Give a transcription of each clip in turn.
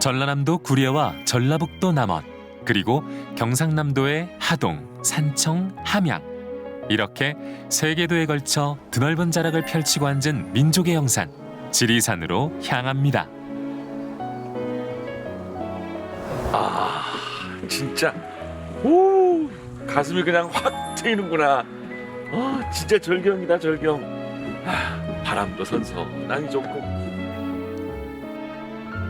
전라남도 구례와 전라북도 남원, 그리고 경상남도의 하동, 산청, 함양, 이렇게 세 궤도에 걸쳐 드넓은 자락을 펼치고 앉은 민족의 영산, 지리산으로 향합니다. 아, 진짜 오, 가슴이 그냥 확 트이는구나. 진짜 절경이다, 절경. 바람도 선선하니 좋고.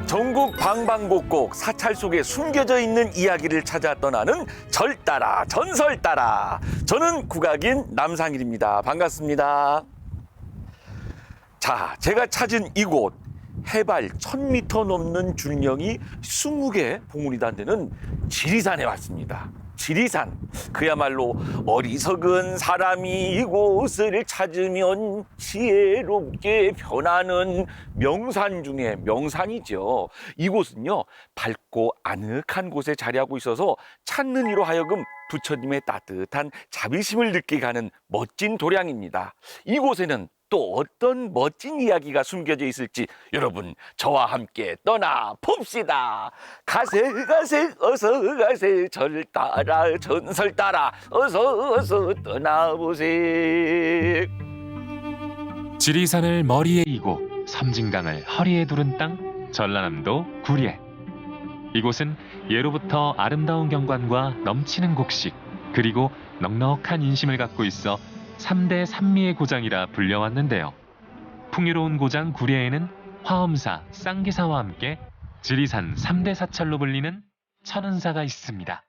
전국 방방곡곡 사찰 속에 숨겨져 있는 이야기를 찾아 떠나는 절 따라 전설 따라. 저는 국악인 남상일입니다. 반갑습니다. 자, 제가 찾은 이곳 해발 1000m 넘는 줄령이 20개 봉우리 단되는 지리산에 왔습니다. 지리산, 그야말로 어리석은 사람이 이곳을 찾으면 지혜롭게 변하는 명산 중에 명산이죠. 이곳은요, 밝고 아늑한 곳에 자리하고 있어서 찾는 이로 하여금 부처님의 따뜻한 자비심을 느끼게 하는 멋진 도량입니다. 이곳에는 또 어떤 멋진 이야기가 숨겨져 있을지 여러분 저와 함께 떠나 봅시다. 가세 가세 어서 가세 절 따라 전설 따라 어서 떠나보세. 지리산을 머리에 이고 섬진강을 허리에 두른 땅, 전라남도 구례. 이곳은 예로부터 아름다운 경관과 넘치는 곡식, 그리고 넉넉한 인심을 갖고 있어 3대 산미의 고장이라 불려왔는데요. 풍요로운 고장 구례에는 화엄사, 쌍기사와 함께 지리산 3대 사찰로 불리는 천은사가 있습니다.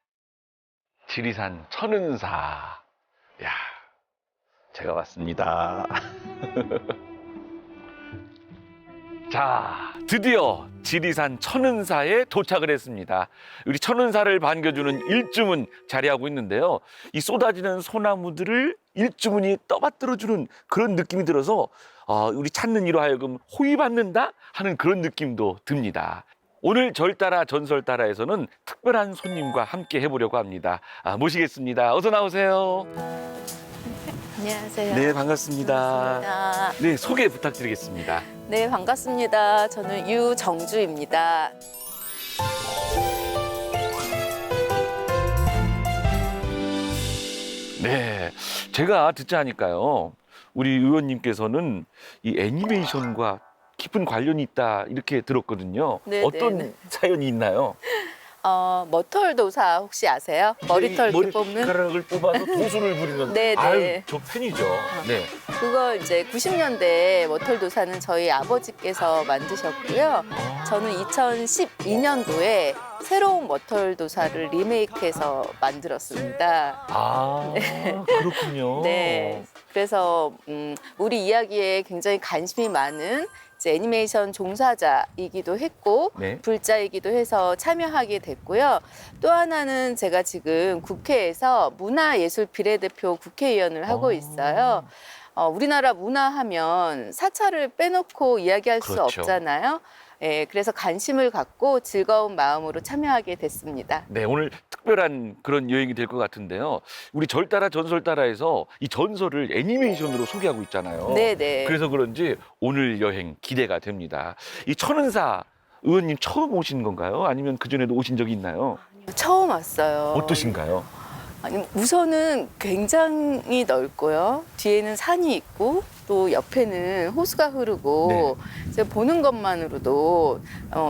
지리산 천은사. 야, 제가 왔습니다. 자, 드디어 지리산 천은사에 도착을 했습니다. 우리 천은사를 반겨주는 일주문 자리하고 있는데요. 이 쏟아지는 소나무들을 일주문이 떠받들어주는 그런 느낌이 들어서 우리 찾는 이로 하여금 호위받는다 하는 그런 느낌도 듭니다. 오늘 절 따라 전설 따라에서는 특별한 손님과 함께 해보려고 합니다. 모시겠습니다. 어서 나오세요. 안녕하세요. 네, 반갑습니다. 반갑습니다. 네, 소개 부탁드리겠습니다. 네, 반갑습니다. 저는 유정주입니다. 네, 제가 듣자 하니까요, 우리 의원님께서는 이 애니메이션과 깊은 관련이 있다 이렇게 들었거든요. 네, 어떤 네. 사연이 있나요? 머털도사 혹시 아세요? 머리털 이렇게 뽑는? 머리카락을 뽑아서 도수를 부리는. 네, 네. 아유, 저 팬이죠. 네. 그걸 이제 90년대 머털도사는 저희 아버지께서 만드셨고요. 저는 2012년도에 새로운 머털도사를 리메이크해서 만들었습니다. 그렇군요. 네. 그래서 우리 이야기에 굉장히 관심이 많은 이제 애니메이션 종사자이기도 했고 네. 불자이기도 해서 참여하게 됐고요. 또 하나는 제가 지금 국회에서 문화예술 비례대표 국회의원을 하고 있어요. 우리나라 문화하면 사찰을 빼놓고 이야기할 수 그렇죠. 없잖아요. 예, 그래서 관심을 갖고 즐거운 마음으로 참여하게 됐습니다. 네, 오늘 특별한 그런 여행이 될 것 같은데요. 우리 절 따라 전설 따라에서 이 전설을 애니메이션으로 소개하고 있잖아요. 네네. 그래서 그런지 오늘 여행 기대가 됩니다. 이 천은사 의원님 처음 오신 건가요? 아니면 그전에도 오신 적이 있나요? 처음 왔어요. 어떠신가요? 아니, 우선은 굉장히 넓고요. 뒤에는 산이 있고 또 옆에는 호수가 흐르고 제가 보는 것만으로도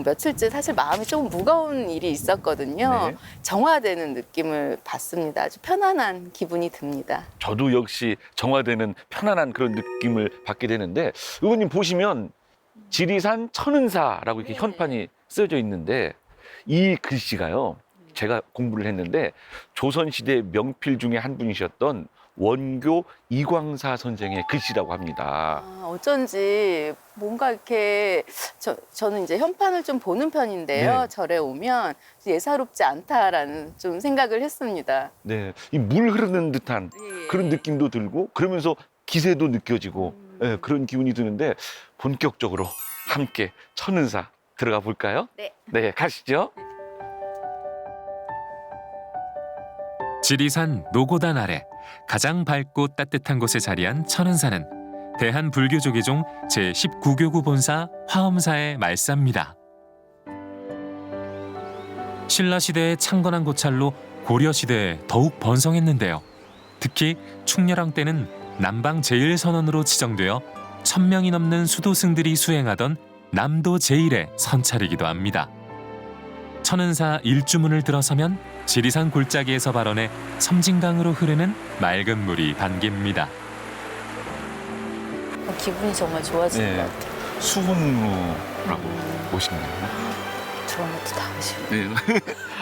며칠째 사실 마음이 조금 무거운 일이 있었거든요. 네. 정화되는 느낌을 받습니다. 아주 편안한 기분이 듭니다. 저도 역시 정화되는 편안한 그런 느낌을 받게 되는데, 의원님 보시면 지리산 천은사라고 이렇게 현판이 쓰여져 있는데, 이 글씨가요, 제가 공부를 했는데 조선시대 명필 중에 한 분이셨던 원교 이광사 선생의 글씨라고 합니다. 어쩐지 뭔가 이렇게 저는 이제 현판을 좀 보는 편인데요. 네. 절에 오면 예사롭지 않다라는 좀 생각을 했습니다. 네, 이 물 흐르는 듯한 그런 느낌도 들고 그러면서 기세도 느껴지고 네, 그런 기운이 드는데 본격적으로 함께 천은사 들어가 볼까요? 네. 네, 가시죠. 지리산 노고단 아래 가장 밝고 따뜻한 곳에 자리한 천은사는 대한불교조계종 제19교구 본사 화엄사의 말사입니다. 신라시대의 창건한 고찰로 고려시대에 더욱 번성했는데요. 특히 충렬왕 때는 남방 제1선원으로 지정되어 1000명이 넘는 수도승들이 수행하던 남도 제1의 선찰이기도 합니다. 천은사 일주문을 들어서면 지리산 골짜기에서 발원해 섬진강으로 흐르는 맑은 물이 반깁니다. 기분이 정말 좋아지는 네. 것 같아요. 수홍루라고 보시나요? 좋은 것도 다 아시고. 네.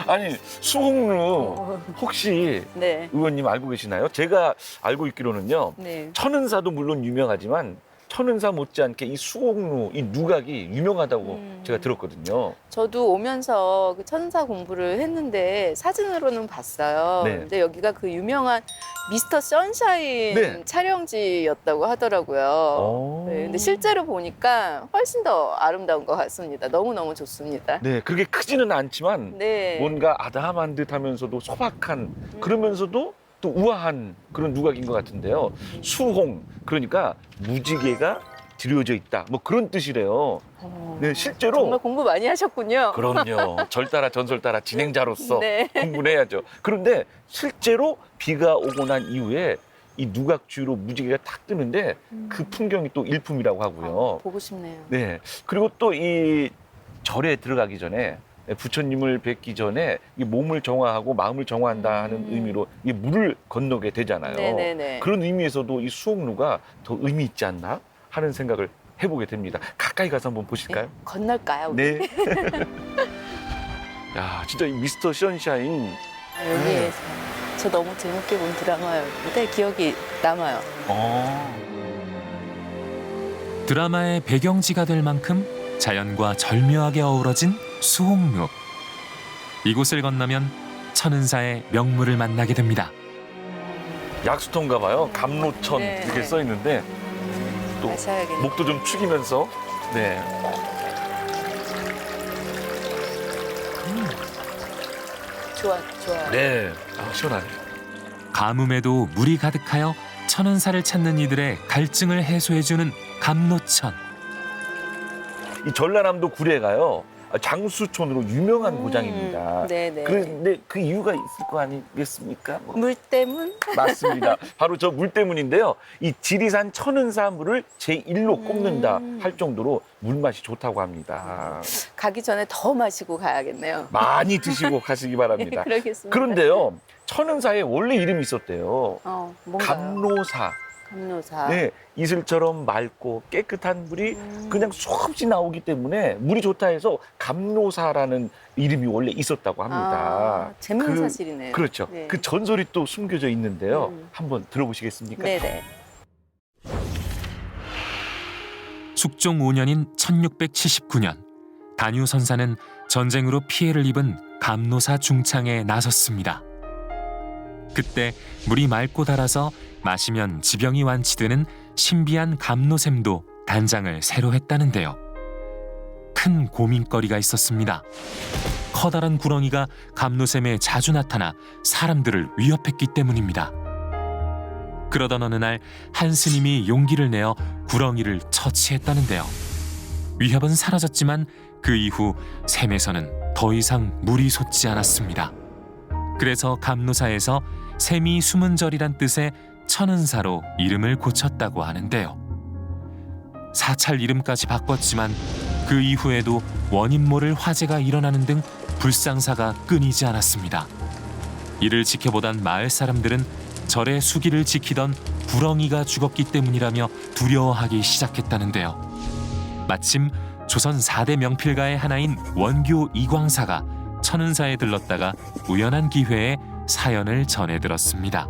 아니 수홍루 혹시 네. 의원님 알고 계시나요? 제가 알고 있기로는요. 네. 천은사도 물론 유명하지만 천은사 못지않게 이 수홍루, 이 누각이 유명하다고 제가 들었거든요. 저도 오면서 그 천사 공부를 했는데 사진으로는 봤어요. 네. 근데 여기가 그 유명한 미스터 선샤인 네. 촬영지였다고 하더라고요. 오. 네, 근데 실제로 보니까 훨씬 더 아름다운 것 같습니다. 너무너무 좋습니다. 네, 그렇게 크지는 않지만 네. 뭔가 아담한 듯하면서도 소박한 그러면서도 또 우아한 그런 누각인 것 같은데요. 수홍 그러니까 무지개가 드려져 있다. 뭐 그런 뜻이래요. 네, 실제로 정말 공부 많이 하셨군요. 그럼요. 절 따라 전설 따라 진행자로서 네. 공부를 해야죠. 그런데 실제로 비가 오고 난 이후에 이 누각 주위로 무지개가 탁 뜨는데 그 풍경이 또 일품이라고 하고요. 보고 싶네요. 네. 그리고 또 이 절에 들어가기 전에 부처님을 뵙기 전에 이 몸을 정화하고 마음을 정화한다 하는 의미로 이 물을 건너게 되잖아요. 네네네. 그런 의미에서도 이 수홍루가 더 의미 있지 않나 하는 생각을 해보게 됩니다. 가까이 가서 한번 보실까요? 네. 건널까요? 우리? 네. 야, 진짜 이 미스터 선샤인. 여기 저 너무 재밌게 본 드라마였는데 기억이 남아요. 드라마의 배경지가 될 만큼 자연과 절묘하게 어우러진 수홍루. 이곳을 건너면 천은사의 명물을 만나게 됩니다. 약수터인가 봐요. 감로천 네, 이렇게 네. 써 있는데 또 마셔야겠네요. 목도 좀 축이면서 네. 좋아요. 네. 아, 시원하네. 가뭄에도 물이 가득하여 천은사를 찾는 이들의 갈증을 해소해주는 감로천. 이 전라남도 구례가요. 장수촌으로 유명한 고장입니다. 네네. 그런데 그 이유가 있을 거 아니겠습니까? 뭐. 물 때문? 맞습니다. 바로 저 물 때문인데요. 이 지리산 천은사 물을 제1로 꼽는다 할 정도로 물맛이 좋다고 합니다. 가기 전에 더 마시고 가야겠네요. 많이 드시고 가시기 바랍니다. 그러겠습니다. 그런데요. 천은사에 원래 이름이 있었대요. 뭔가요? 감로사. 감로사. 네, 이슬처럼 맑고 깨끗한 물이 그냥 수없이 나오기 때문에 물이 좋다 해서 감로사라는 이름이 원래 있었다고 합니다. 재밌는 사실이네요. 그렇죠. 네. 그 전설이 또 숨겨져 있는데요. 한번 들어보시겠습니까? 네네. 숙종 5년인 1679년 단유 선사는 전쟁으로 피해를 입은 감로사 중창에 나섰습니다. 그때 물이 맑고 달아서 마시면 지병이 완치되는 신비한 감로샘도 단장을 새로 했다는데요. 큰 고민거리가 있었습니다. 커다란 구렁이가 감로샘에 자주 나타나 사람들을 위협했기 때문입니다. 그러던 어느 날 한 스님이 용기를 내어 구렁이를 처치했다는데요. 위협은 사라졌지만 그 이후 샘에서는 더 이상 물이 솟지 않았습니다. 그래서 감로사에서 샘이 숨은 절이란 뜻의 천은사로 이름을 고쳤다고 하는데요. 사찰 이름까지 바꿨지만 그 이후에도 원인 모를 화재가 일어나는 등 불상사가 끊이지 않았습니다. 이를 지켜보던 마을 사람들은 절의 수기를 지키던 구렁이가 죽었기 때문이라며 두려워하기 시작했다는데요. 마침 조선 4대 명필가의 하나인 원교 이광사가 천은사에 들렀다가 우연한 기회에 사연을 전해 들었습니다.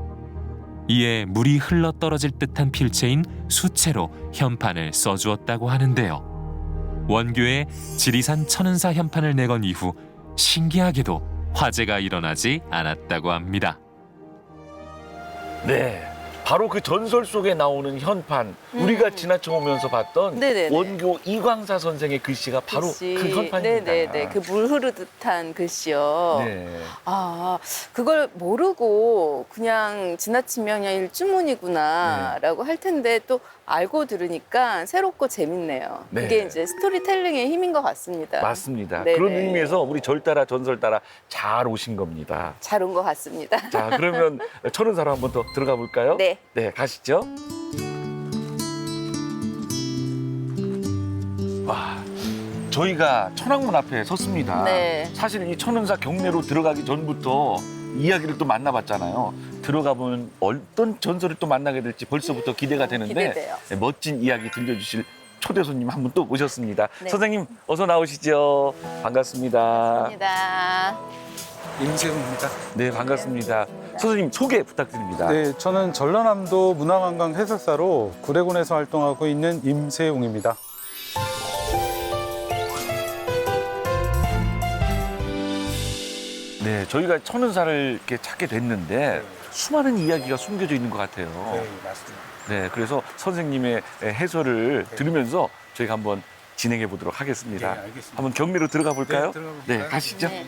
이에 물이 흘러떨어질 듯한 필체인 수채로 현판을 써주었다고 하는데요. 원교에 지리산 천은사 현판을 내건 이후 신기하게도 화재가 일어나지 않았다고 합니다. 네. 바로 그 전설 속에 나오는 현판, 우리가 지나쳐 오면서 봤던 네네네. 원교 이광사 선생의 글씨가 바로 글씨. 그 현판입니다. 네네네. 그 물 흐르듯한 글씨요. 네. 그걸 모르고 그냥 지나치면 그냥 일주문이구나라고 할 텐데 또 알고 들으니까 새롭고 재밌네요. 네. 이게 이제 스토리텔링의 힘인 것 같습니다. 맞습니다. 네네. 그런 의미에서 우리 절따라 전설따라 잘 오신 겁니다. 잘 온 것 같습니다. 자, 그러면 천은사로 한번 더 들어가 볼까요? 네. 네, 가시죠. 와, 저희가 천왕문 앞에 섰습니다. 네. 사실 이 천은사 경내로 들어가기 전부터 이야기를 또 만나봤잖아요. 들어가 보면 어떤 전설을 또 만나게 될지 벌써부터 기대가 되는데 기대돼요. 네, 멋진 이야기 들려주실 초대 손님 한 분 또 모셨습니다. 네. 선생님 어서 나오시죠. 반갑습니다. 감사합니다. 임세웅입니다. 네, 반갑습니다. 선생님 소개 부탁드립니다. 네, 저는 전라남도 문화관광 해설사로 구례군에서 활동하고 있는 임세웅입니다. 네, 저희가 천은사를 이렇게 찾게 됐는데 수많은 이야기가 숨겨져 있는 것 같아요. 맞습니다. 네, 그래서 선생님의 해설을 들으면서 저희가 한번 진행해 보도록 하겠습니다. 네, 알겠습니다. 한번 경리로 들어가 볼까요? 네, 들어가 볼까요? 네, 가시죠. 네.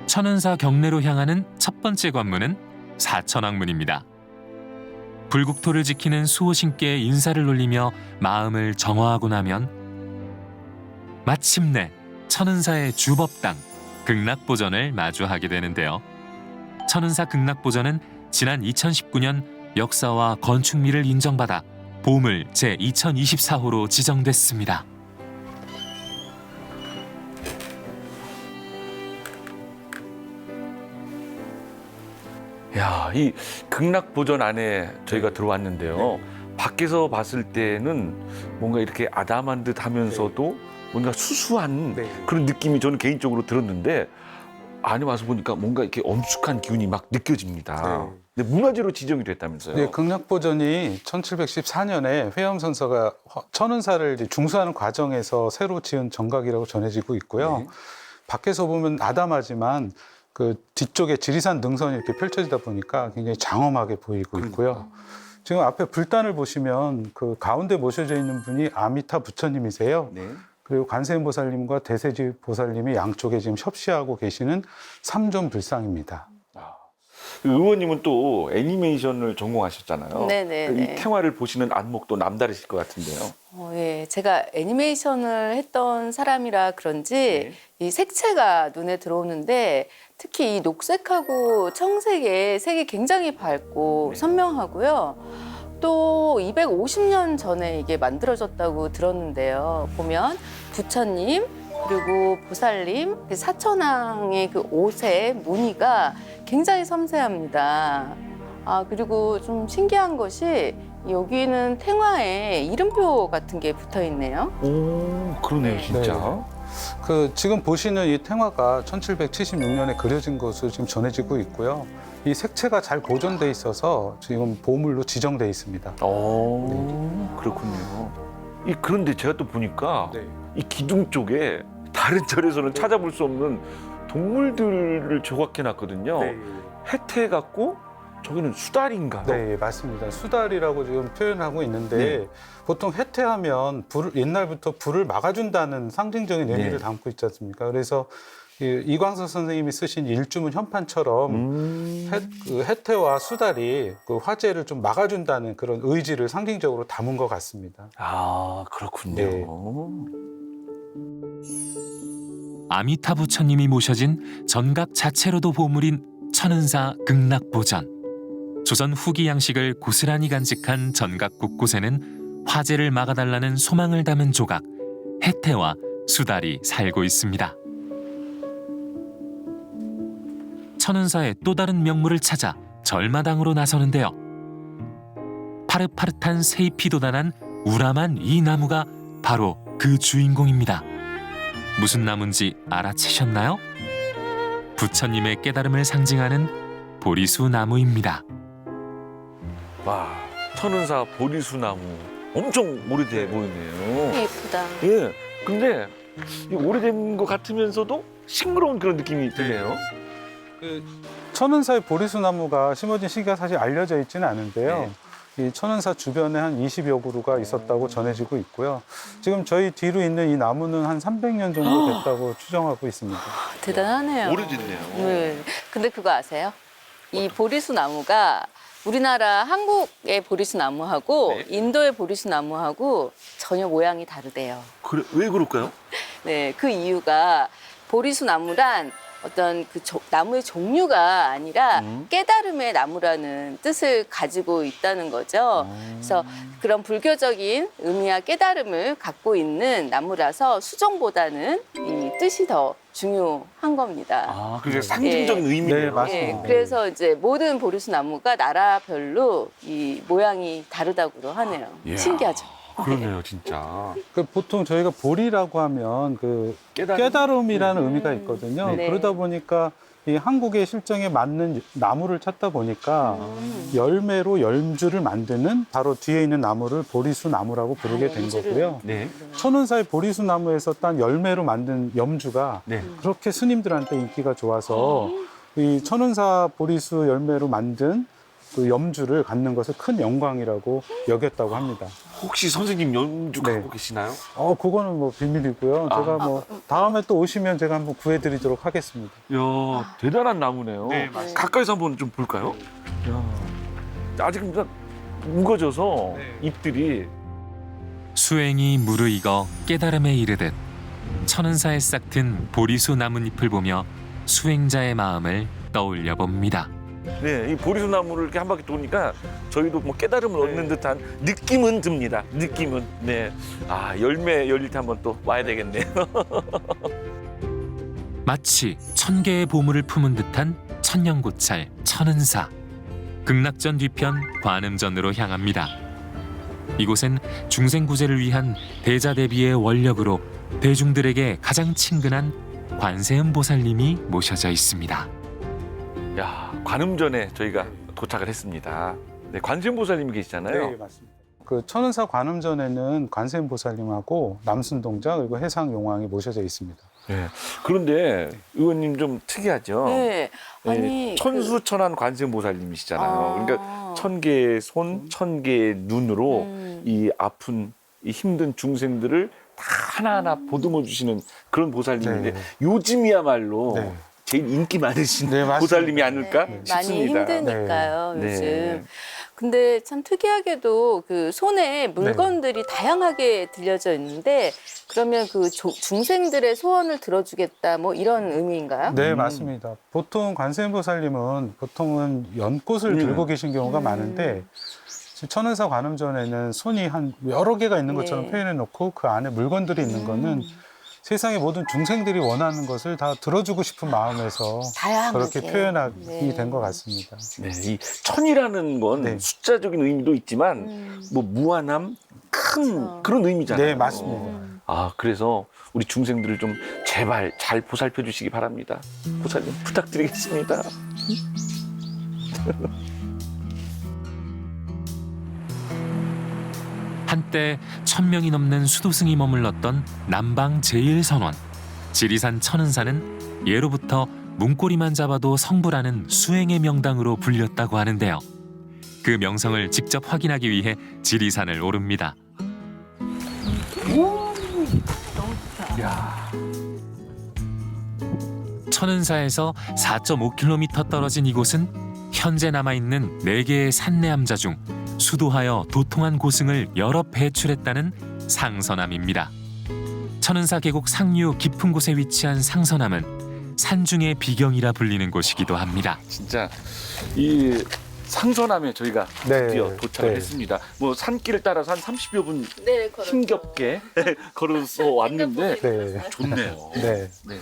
천은사 경내로 향하는 첫 번째 관문은 사천왕문입니다. 불국토를 지키는 수호신께 인사를 올리며 마음을 정화하고 나면 마침내 천은사의 주법당 극락보전을 마주하게 되는데요. 천은사 극락보전은 지난 2019년 역사와 건축미를 인정받아 보물 제2024호로 지정됐습니다. 야, 이 극락보전 안에 저희가 네. 들어왔는데요. 네. 밖에서 봤을 때는 뭔가 이렇게 아담한 듯 하면서도 뭔가 수수한 네. 그런 느낌이 저는 개인적으로 들었는데 안에 와서 보니까 뭔가 이렇게 엄숙한 기운이 막 느껴집니다. 네. 근데 문화재로 지정이 됐다면서요? 네, 극락보전이 1714년에 회엄선서가 천은사를 이제 중수하는 과정에서 새로 지은 정각이라고 전해지고 있고요. 네. 밖에서 보면 아담하지만 그 뒤쪽에 지리산 능선이 이렇게 펼쳐지다 보니까 굉장히 장엄하게 보이고 있고요. 지금 앞에 불단을 보시면 그 가운데 모셔져 있는 분이 아미타 부처님이세요. 네. 그리고 관세음 보살님과 대세지 보살님이 양쪽에 지금 협시하고 계시는 삼존 불상입니다. 의원님은 또 애니메이션을 전공하셨잖아요. 네네. 이 태화를 보시는 안목도 남다르실 것 같은데요. 예, 제가 애니메이션을 했던 사람이라 그런지 네. 이 색채가 눈에 들어오는데 특히 이 녹색하고 청색의 색이 굉장히 밝고 네. 선명하고요. 또 250년 전에 이게 만들어졌다고 들었는데요. 보면 부처님 그리고 보살님, 사천왕의 그 옷의 무늬가 굉장히 섬세합니다. 아, 그리고 좀 신기한 것이 여기는 탱화에 이름표 같은 게 붙어 있네요. 오, 그러네요, 진짜. 네. 그 지금 보시는 이 탱화가 1776년에 그려진 것으로 지금 전해지고 있고요. 이 색채가 잘 보존돼 있어서 지금 보물로 지정돼 있습니다. 그렇군요. 그런데 제가 또 보니까 네. 이 기둥 쪽에 다른 절에서는 찾아볼 수 없는 동물들을 조각해 놨거든요. 해태 같고 저기는 수달인가요? 네, 맞습니다. 수달이라고 지금 표현하고 있는데 네. 보통 해태하면 옛날부터 불을 막아준다는 상징적인 의미를 네. 담고 있지 않습니까? 그래서 이광석 선생님이 쓰신 일주문 현판처럼 그 해태와 수달이 그 화재를 좀 막아준다는 그런 의지를 상징적으로 담은 것 같습니다. 아, 그렇군요. 네. 아미타 부처님이 모셔진 전각 자체로도 보물인 천은사 극락보전. 조선 후기 양식을 고스란히 간직한 전각 곳곳에는 화재를 막아달라는 소망을 담은 조각, 해태와 수달이 살고 있습니다. 천은사의 또 다른 명물을 찾아 절마당으로 나서는데요. 파릇파릇한 새잎이 돋아난 우람한 이 나무가 바로 그 주인공입니다. 무슨 나무인지 알아채셨나요? 부처님의 깨달음을 상징하는 보리수 나무입니다. 와, 천은사 보리수나무 엄청 오래돼 보이네요. 예쁘다. 예. 근데 이 오래된 것 같으면서도 싱그러운 그런 느낌이 드네요. 천은사의 보리수나무가 심어진 시기가 사실 알려져 있지는 않은데요. 이 천은사 주변에 한 20여 그루가 있었다고 전해지고 있고요. 지금 저희 뒤로 있는 이 나무는 한 300년 정도 됐다고 추정하고 있습니다. 대단하네요. 오래됐네요. 네. 근데 그거 아세요? 이 보리수 나무가 우리나라 한국의 보리수 나무하고 네. 인도의 보리수 나무하고 전혀 모양이 다르대요. 그래, 왜 그럴까요? 네, 그 이유가 보리수 나무란 어떤 그 나무의 종류가 아니라 깨달음의 나무라는 뜻을 가지고 있다는 거죠. 그래서 그런 불교적인 의미와 깨달음을 갖고 있는 나무라서 수종보다는 이 뜻이 더 중요한 겁니다. 아, 그게 상징적인 예. 의미네요. 네, 맞습니다. 예, 그래서 이제 모든 보리수 나무가 나라별로 이 모양이 다르다고 하네요. 이야. 신기하죠. 그러네요, 진짜. 그 보통 저희가 보리라고 하면 그 깨달음이라는 의미가 있거든요. 네. 그러다 보니까 이 한국의 실정에 맞는 나무를 찾다 보니까 열매로 열주를 만드는 바로 뒤에 있는 나무를 보리수 나무라고 부르게 된 거고요. 네. 천은사의 보리수 나무에서 딴 열매로 만든 염주가 네. 그렇게 스님들한테 인기가 좋아서 이 천은사 보리수 열매로 만든 그 염주를 갖는 것을 큰 영광이라고 여겼다고 합니다. 혹시 선생님 연주 네. 갖고 계시나요? 그거는 뭐 비밀이고요. 제가 뭐 다음에 또 오시면 제가 한번 구해드리도록 하겠습니다. 이야, 대단한 나무네요. 네, 맞습니다. 가까이서 한번 좀 볼까요? 이야, 아직 그냥 뭉거져서 잎들이. 수행이 무르익어 깨달음에 이르듯 천은사에 싹튼 보리수 나뭇잎을 보며 수행자의 마음을 떠올려 봅니다. 네, 이 보리수 나무를 이렇게 한 바퀴 도니까 저희도 뭐 깨달음을 얻는 듯한 느낌은 듭니다. 느낌은. 네. 아, 열매 열릴 때 한번 또 와야 되겠네요. 마치 천 개의 보물을 품은 듯한 천년고찰 천은사. 극락전 뒤편 관음전으로 향합니다. 이곳은 중생구제를 위한 대자대비의 원력으로 대중들에게 가장 친근한 관세음보살님이 모셔져 있습니다. 야, 관음전에 저희가 도착을 했습니다. 네, 관세음보살님이 계시잖아요. 네, 맞습니다. 그 천은사 관음전에는 관세음보살님하고 남순동자 그리고 해상용왕이 모셔져 있습니다. 네. 그런데 의원님 좀 특이하죠? 네, 아니 천수천한 관세음보살님이시잖아요. 그러니까 천 개의 손, 천 개의 눈으로 이 아픈, 이 힘든 중생들을 다 하나하나 보듬어 주시는 그런 보살님인데 네. 요즘이야말로 네. 제일 인기 많으신 네, 맞습니다. 보살님이 아닐까 많이 싶습니다. 힘드니까요, 네. 요즘. 네. 근데 참 특이하게도 그 손에 물건들이 다양하게 들려져 있는데 그러면 그 중생들의 소원을 들어주겠다 뭐 이런 의미인가요? 네, 맞습니다. 보통 관세음보살님은 보통은 연꽃을 들고 계신 경우가 많은데 천은사 관음전에는 손이 한 여러 개가 있는 것처럼 네. 표현해 놓고 그 안에 물건들이 있는 거는 세상의 모든 중생들이 원하는 것을 다 들어주고 싶은 마음에서 다양하게. 그렇게 표현하기 네. 된 것 같습니다. 네, 이 천이라는 건 네. 숫자적인 의미도 있지만 뭐 무한함, 큰 그런 의미잖아요. 네, 맞습니다. 아, 그래서 우리 중생들을 좀 제발 잘 보살펴 주시기 바랍니다. 보살님 부탁드리겠습니다. 한때 1000명이 넘는 수도승이 머물렀던 남방 제1선원 지리산 천은사는 예로부터 문고리만 잡아도 성불하는 수행의 명당으로 불렸다고 하는데요. 그 명성을 직접 확인하기 위해 지리산을 오릅니다. 천은사에서 4.5km 떨어진 이곳은 현재 남아있는 4개의 산내암자 중 수도하여 도통한 고승을 여러 배출했다는 상선암입니다. 천은사 계곡 상류 깊은 곳에 위치한 상선암은 산중의 비경이라 불리는 곳이기도 합니다. 진짜 이 상선암에 저희가 네, 드디어 도착을 네. 했습니다. 뭐 산길을 따라서 한 30여 분 네, 걸었죠. 힘겹게 걸어서 왔는데 네. 좋네요. 네. 네.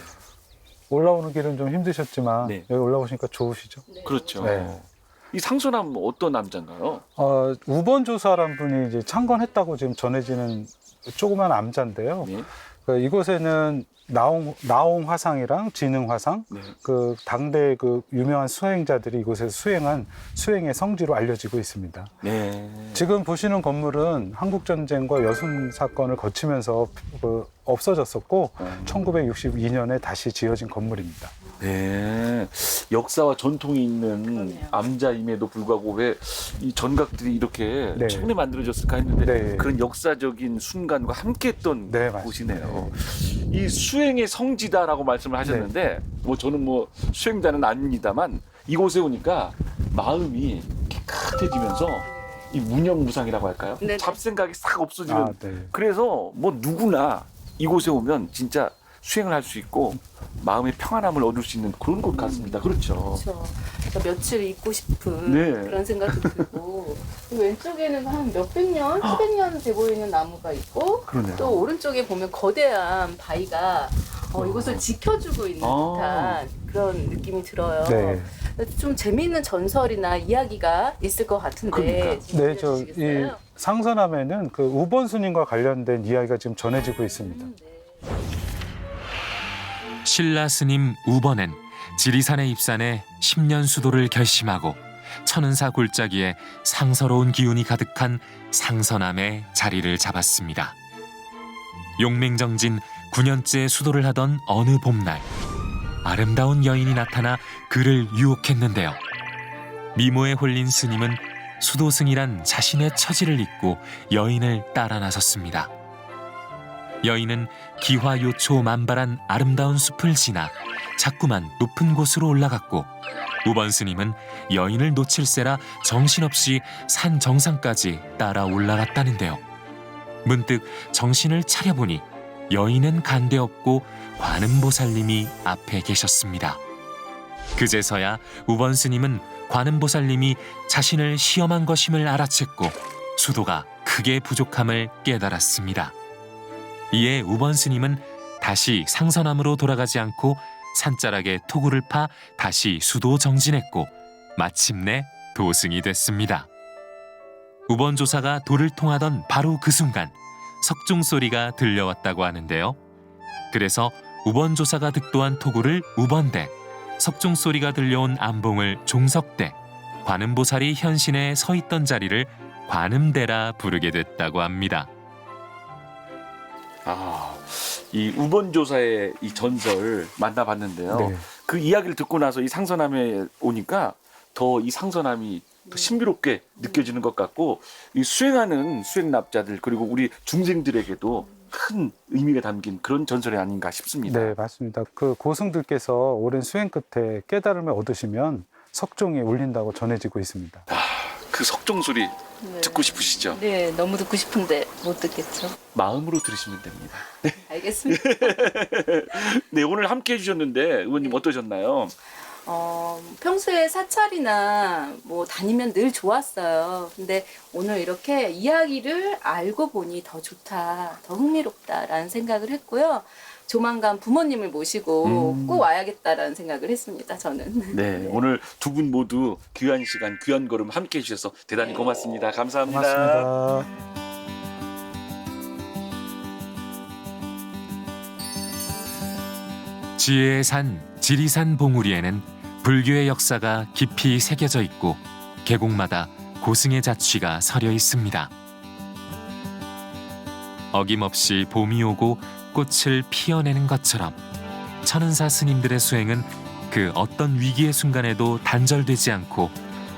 올라오는 길은 좀 힘드셨지만 네. 여기 올라오시니까 좋으시죠? 그렇죠. 네. 이 상선암 어떤 남자인가요? 우번조사란 분이 이제 창건했다고 지금 전해지는 조그만 암자인데요. 네. 이곳에는 나홍 화상이랑 진흥 화상, 네. 그 당대 그 유명한 수행자들이 이곳에서 수행한 수행의 성지로 알려지고 있습니다. 네. 지금 보시는 건물은 한국 전쟁과 여순 사건을 거치면서 없어졌었고 1962년에 다시 지어진 건물입니다. 네. 역사와 전통이 있는 암자임에도 불구하고 왜 이 전각들이 이렇게 네. 최근에 만들어졌을까 했는데 네. 그런 역사적인 순간과 함께했던 네, 맞습니다. 곳이네요. 이 수행의 성지다라고 말씀을 하셨는데 뭐 저는 뭐 수행자는 아닙니다만 이곳에 오니까 마음이 따뜻해지면서 이 무념무상이라고 할까요? 네네. 잡생각이 싹 없어지는. 아, 네. 그래서 뭐 누구나 이곳에 오면 진짜 수행을 할 수 있고 마음의 평안함을 얻을 수 있는 그런 곳 같습니다. 그렇죠. 그렇죠. 그러니까 며칠 있고 싶은 네. 그런 생각도 들고 그 왼쪽에는 한 몇백 년, 수백 년 돼 보이는 나무가 있고 그러네요. 또 오른쪽에 보면 거대한 바위가 이곳을 지켜주고 있는 듯한 그런 느낌이 들어요. 네. 좀 재미있는 전설이나 이야기가 있을 것 같은데 그러니까. 좀 네, 이 들려주시겠어요? 상선암에는 그 우번스님과 관련된 이야기가 지금 전해지고 있습니다. 네. 신라 스님 우번은 지리산에 입산해 10년 수도를 결심하고 천은사 골짜기에 상서로운 기운이 가득한 상선암에 자리를 잡았습니다. 용맹정진 9년째 수도를 하던 어느 봄날 아름다운 여인이 나타나 그를 유혹했는데요. 미모에 홀린 스님은 수도승이란 자신의 처지를 잊고 여인을 따라 나섰습니다. 여인은 기화요초 만발한 아름다운 숲을 지나 자꾸만 높은 곳으로 올라갔고 우번 스님은 여인을 놓칠세라 정신없이 산 정상까지 따라 올라갔다는데요. 문득 정신을 차려보니 여인은 간데없고 관음보살님이 앞에 계셨습니다. 그제서야 우번 스님은 관음보살님이 자신을 시험한 것임을 알아챘고 수도가 크게 부족함을 깨달았습니다. 이에 우번 스님은 다시 상선암으로 돌아가지 않고 산자락에 토구를 파 다시 수도 정진했고 마침내 도승이 됐습니다. 우번 조사가 돌을 통하던 바로 그 순간 석중 소리가 들려왔다고 하는데요. 그래서 우번 조사가 득도한 토구를 우번대, 석중 소리가 들려온 암봉을 종석대, 관음보살이 현신에 서 있던 자리를 관음대라 부르게 됐다고 합니다. 이 우번조사의 이 전설 만나봤는데요. 네. 그 이야기를 듣고 나서 이 상선암에 오니까 더 이 상선암이 더 신비롭게 느껴지는 것 같고 이 수행하는 수행납자들 그리고 우리 중생들에게도 큰 의미가 담긴 그런 전설이 아닌가 싶습니다. 네, 맞습니다. 그 고승들께서 오랜 수행 끝에 깨달음을 얻으시면 석종이 울린다고 전해지고 있습니다. 그 석종 소리 네. 듣고 싶으시죠? 네, 너무 듣고 싶은데 못 듣겠죠. 마음으로 들으시면 됩니다. 알겠습니다. 네, 오늘 함께 해주셨는데 의원님 어떠셨나요? 평소에 사찰이나 뭐 다니면 늘 좋았어요. 근데 오늘 이렇게 이야기를 알고 보니 더 좋다, 더 흥미롭다라는 생각을 했고요. 조만간 부모님을 모시고 꼭 와야겠다라는 생각을 했습니다. 저는. 네, 오늘 두 분 모두 귀한 시간, 귀한 걸음 함께 해주셔서 대단히 고맙습니다. 감사합니다. 고맙습니다. 지혜의 산 지리산 봉우리에는 불교의 역사가 깊이 새겨져 있고 계곡마다 고승의 자취가 서려 있습니다. 어김없이 봄이 오고 꽃을 피어내는 것처럼 천은사 스님들의 수행은 그 어떤 위기의 순간에도 단절되지 않고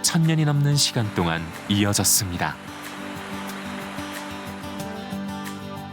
1000년이 넘는 시간 동안 이어졌습니다.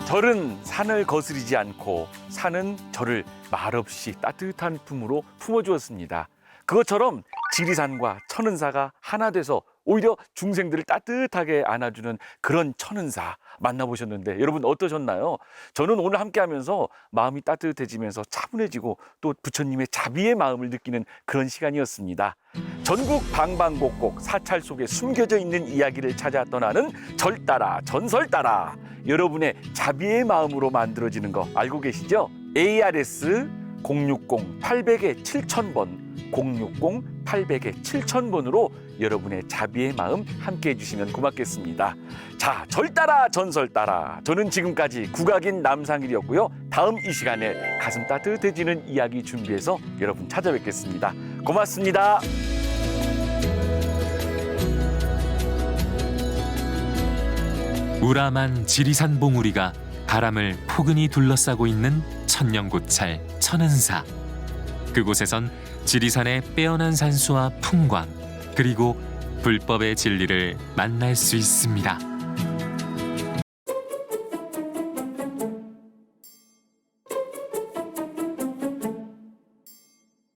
절은 산을 거스리지 않고 산은 절을 말없이 따뜻한 품으로 품어주었습니다. 그것처럼 지리산과 천은사가 하나 돼서 오히려 중생들을 따뜻하게 안아주는 그런 천은사 만나보셨는데 여러분 어떠셨나요? 저는 오늘 함께하면서 마음이 따뜻해지면서 차분해지고 또 부처님의 자비의 마음을 느끼는 그런 시간이었습니다. 전국 방방곡곡 사찰 속에 숨겨져 있는 이야기를 찾아 떠나는 절 따라 전설 따라 여러분의 자비의 마음으로 만들어지는 거 알고 계시죠? ARS 060-800-7000번 060-800-7000번으로 여러분의 자비의 마음 함께 해주시면 고맙겠습니다. 자, 절 따라 전설 따라 저는 지금까지 국악인 남상일이었고요. 다음 이 시간에 가슴 따뜻해지는 이야기 준비해서 여러분 찾아뵙겠습니다. 고맙습니다. 우람한 지리산 봉우리가 바람을 포근히 둘러싸고 있는 천년고찰 천은사. 그곳에선 지리산의 빼어난 산수와 풍광 그리고 불법의 진리를 만날 수 있습니다.